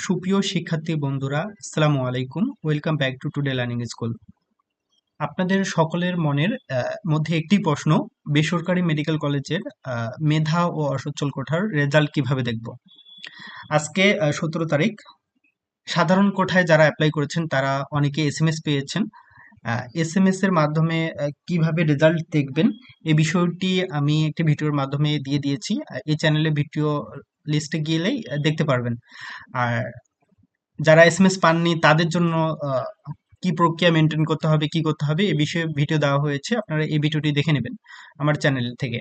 সুপ্রিয় শিক্ষার্থী বন্ধুরা, আসসালামু আলাইকুম। Welcome back to today learning school. আপনাদের সকলের মনের মধ্যে একটি প্রশ্ন, বেসরকারি মেডিকেল কলেজের মেধা ও অসচ্ছল কোঠার রেজাল্ট কিভাবে দেখব। আজকে 17 তারিখ। সাধারণ কোঠায় যারা অ্যাপ্লাই করেছেন তারা অনেকে এসএমএস পেয়েছেন। এসএমএস এর মাধ্যমে কিভাবে রেজাল্ট দেখবেন এই বিষয়টি আমি একটি ভিডিওর মাধ্যমে দিয়ে দিয়েছি। এই চ্যানেলে ভিডিও লিস্টে গেলেই দেখতে পারবেন। আর যারা এসএমএস পাননি তাদের জন্য কি প্রক্রিয়া মেনটেন করতে হবে, কি করতে হবে এ বিষয়ে ভিডিও দেওয়া হয়েছে। আপনারা এই ভিডিওটি দেখে নেবেন আমার চ্যানেল থেকে।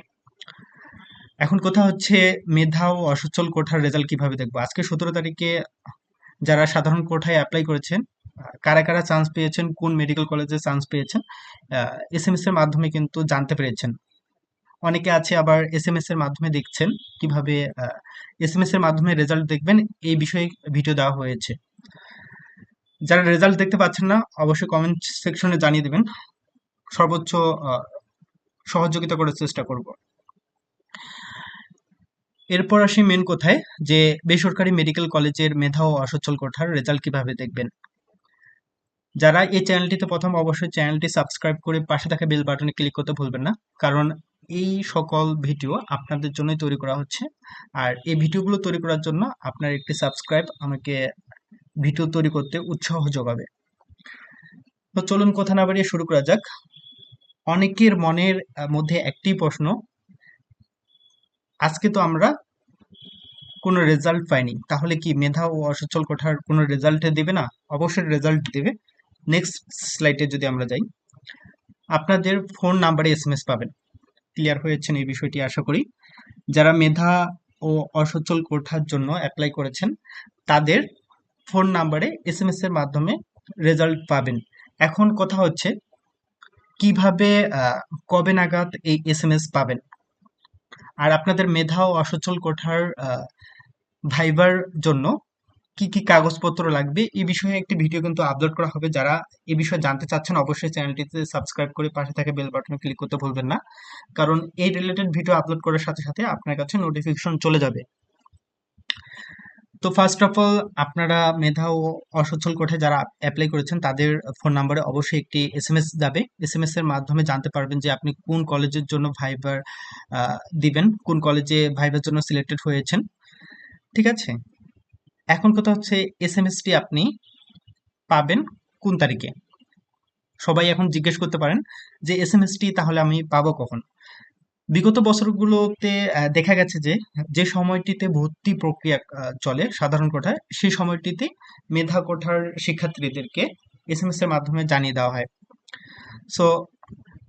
এখন কথা হচ্ছে মেধা ও অসচ্ছল কোঠার রেজাল্ট কিভাবে দেখবো। আজকে 17 তারিখে যারা সাধারণ কোঠায় অ্যাপ্লাই করেছেন, কারা কারা চান্স পেয়েছেন, কোন মেডিকেল কলেজে চান্স পেয়েছেন, এসএমএস এর মাধ্যমে কিন্তু জানতে পেরেছেন। অনেকে আছে আবার এসএমএস এর মাধ্যমে দেখছেন। কিভাবে এসএমএস এর মাধ্যমে রেজাল্ট দেখবেন এই বিষয়ে ভিডিও দেওয়া হয়েছে। যারা রেজাল্ট দেখতে পাচ্ছেন না অবশ্যই কমেন্ট সেকশনে জানিয়ে দিবেন, সর্বোচ্চ সহযোগিতা করার চেষ্টা করব। এরপর আসি মেন কোথায়, যে বেসরকারি মেডিকেল কলেজের মেধা ও অসচ্ছল কোঠার রেজাল্ট কিভাবে দেখবেন। যারা এই চ্যানেলটিতে প্রথম, অবশ্যই চ্যানেলটি সাবস্ক্রাইব করে পাশে থাকা বেল বাটনে ক্লিক করতে ভুলবেন না, কারণ এই সকল ভিডিও আপনাদের জন্যই তৈরি করা হচ্ছে। আর এই ভিডিওগুলো তৈরি করার জন্য আপনার একটি সাবস্ক্রাইব আমাকে ভিডিও তৈরি করতে উৎসাহ যোগাবে। তো চলুন কথা না বাড়িয়ে শুরু করা যাক। অনেকের মনের মধ্যে একটি প্রশ্ন, আজকে তো আমরা কোনো রেজাল্ট পাইনি, তাহলে কি মেধা ও অসচ্ছল কোঠার কোনো রেজাল্ট দেবে না? অবশ্যই রেজাল্ট দেবে। নেক্সট স্লাইডে যদি আমরা যাই, আপনাদের ফোন নাম্বারে এসএমএস পাবেন। ক্লিয়ার হয়েছেন এই বিষয়টি আশা করি। যারা মেধা ও অসচ্ছল কোঠার জন্য অ্যাপ্লাই করেছেন তাদের ফোন নাম্বারে এসএমএস এর মাধ্যমে রেজাল্ট পাবেন। এখন কথা হচ্ছে কিভাবে, কবে নাগাদ এই এসএমএস পাবেন। আর আপনাদের মেধা ও অসচ্ছল কোঠার ভাইবার জন্য কি কি কাগজপত্র লাগবে এই বিষয়ে একটি ভিডিও কিন্তু আপলোড করা হবে। যারা এই বিষয়ে জানতে চাচ্ছেন অবশ্যই চ্যানেলটিতে সাবস্ক্রাইব করে পাশে থাকা বেল বাটনে ক্লিক করতে ভুলবেন না, কারণ এই রিলেটেড ভিডিও আপলোড করার সাথে সাথে আপনার কাছে নোটিফিকেশন চলে যাবে। তো ফার্স্ট অফ অল, আপনারা মেধা ও অসচ্ছল কোঠায় যারা অ্যাপ্লাই করেছেন তাদের ফোন নাম্বারে অবশ্যই একটি এসএমএস যাবে। এসএমএস এর মাধ্যমে জানতে পারবেন যে আপনি কোন কলেজের জন্য ভাইবার দিবেন, কোন কলেজে ভাইবার জন্য সিলেক্টেড হয়েছেন। ঠিক আছে, এখন কথা হচ্ছে এসএমএসটি আপনি পাবেন কোন তারিখে। সবাই এখন জিজ্ঞেস করতে পারেন যে এসএমএসটি তাহলে আমি পাবো কখন। বিগত বছরগুলোতে দেখা গেছে যে যে সময়টিতে ভর্তি প্রক্রিয়া চলে সাধারণ কোঠায়, সেই সময়টিতে মেধা কোঠার শিক্ষার্থীদেরকে এসএমএস এর মাধ্যমে জানিয়ে দেওয়া হয়। সো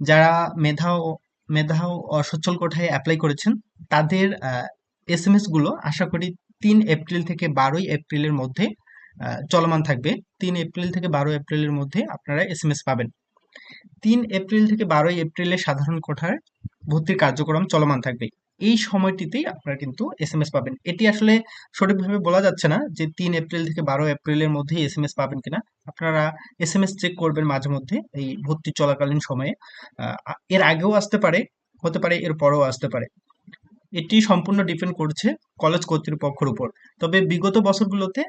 যারা মেধা ও অসচ্ছল কোঠায় অ্যাপ্লাই করেছেন তাদের এসএমএস গুলো আশা করি 3 এপ্রিল থেকে 12ই এপ্রিলের মধ্যে চলমান থাকবে। 3 এপ্রিল থেকে 12 এপ্রিলের মধ্যে আপনারা এসএমএস পাবেন। 3 এপ্রিল থেকে 12ই এপ্রিলে সাধারণ কোঠার ভর্তির কার্যক্রম চলমান থাকবে। এই সময়টিতেই আপনারা কিন্তু এসএমএস পাবেন। এটি আসলে সঠিকভাবে বলা যাচ্ছে না যে 3 এপ্রিল থেকে 12 এপ্রিলের মধ্যেই এসএমএস পাবেন কিনা। আপনারা এসএমএস চেক করবেন মাঝে মধ্যে এই ভর্তি চলাকালীন সময়ে। এর আগেও আসতে পারে, হতে পারে এর পরেও আসতে পারে। এটি সম্পূর্ণ ডিপেন্ড করছে কলেজ কর্তৃপক্ষের উপর। তবে বিগত বছরগুলোতে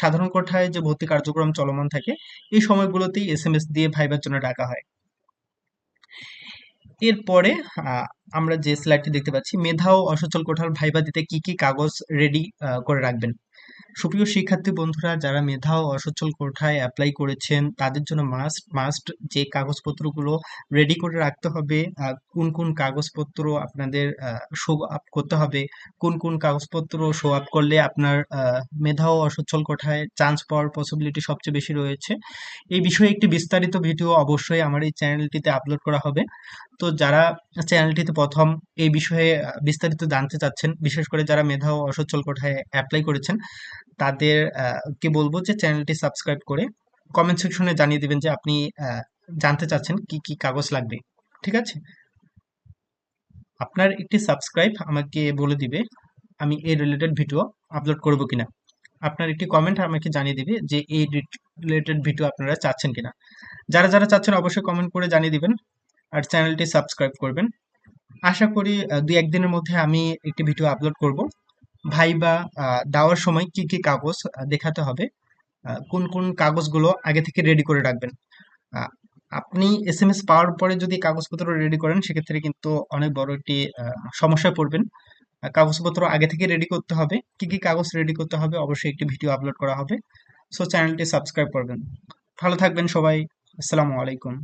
সাধারণ কোঠায় যে ভর্তি কার্যক্রম চলমান থাকে এই সময়গুলোতেই এসএমএস দিয়ে ভাইবার জন্য ডাকা হয়। এরপরে আমরা যে স্লাইডটি দেখতে পাচ্ছি, মেধা ও অসচ্ছল কোঠার ভাইবা দিতে কি কি কাগজ রেডি করে রাখবেন। সুপ্রিয় শিক্ষার্থী বন্ধুরা, যারা মেধা ও অসচ্ছল কোঠায় অ্যাপ্লাই করেছেন তাদের জন্য মাস্ট যে কাগজপত্রগুলো রেডি করে রাখতে হবে, কোন কোন কাগজপত্র আপনাদের শো আপ করতে হবে, কোন কোন কাগজপত্র শো আপ করলে আপনার মেধা ও অসচ্ছল কোঠায় চান্স পাওয়ার পসিবিলিটি সবচেয়ে বেশি রয়েছে, এই বিষয়ে একটি বিস্তারিত ভিডিও অবশ্যই আমার এই চ্যানেলটিতে আপলোড করা হবে। তো যারা চ্যানেলটিতে প্রথম এই বিষয়ে বিস্তারিত জানতে চাচ্ছেন, বিশেষ করে যারা মেধা ও অসচ্ছল কোঠায় অ্যাপ্লাই করেছেন তাদের কে বলবো যে চ্যানেলটি সাবস্ক্রাইব করে কমেন্ট সেকশনে জানিয়ে দিবেন যে আপনি জানতে চাচ্ছেন কি কি কাগজ লাগবে। ঠিক আছে, আপনার একটি সাবস্ক্রাইব আমাকে বলে দিবে আমি এই রিলেটেড ভিডিও আপলোড করব কিনা। আপনার একটি কমেন্ট আমাকে জানিয়ে দিবে যে এই রিলেটেড ভিডিও আপনারা চাচ্ছেন কিনা। যারা যারা চাচ্ছেন অবশ্যই কমেন্ট করে জানিয়ে দিবেন আর চ্যানেলটি সাবস্ক্রাইব করবেন। আশা করি 2-1 দিনের মধ্যে আমি একটি ভিডিও আপলোড করব। ভাইবা দেওয়ার সময় কি কি কাগজ দেখাতে হবে, কোন কোন কাগজগুলো আগে থেকে রেডি করে রাখবেন। আহ, আপনি এসএমএস পাওয়ার পরে যদি কাগজপত্র রেডি করেন সেক্ষেত্রে কিন্তু অনেক বড় একটি সমস্যায় পড়বেন। কাগজপত্র আগে থেকে রেডি করতে হবে। কি কি কাগজ রেডি করতে হবে অবশ্যই একটি ভিডিও আপলোড করা হবে। সো চ্যানেলটি সাবস্ক্রাইব করবেন। ভালো থাকবেন সবাই। আসসালামু আলাইকুম।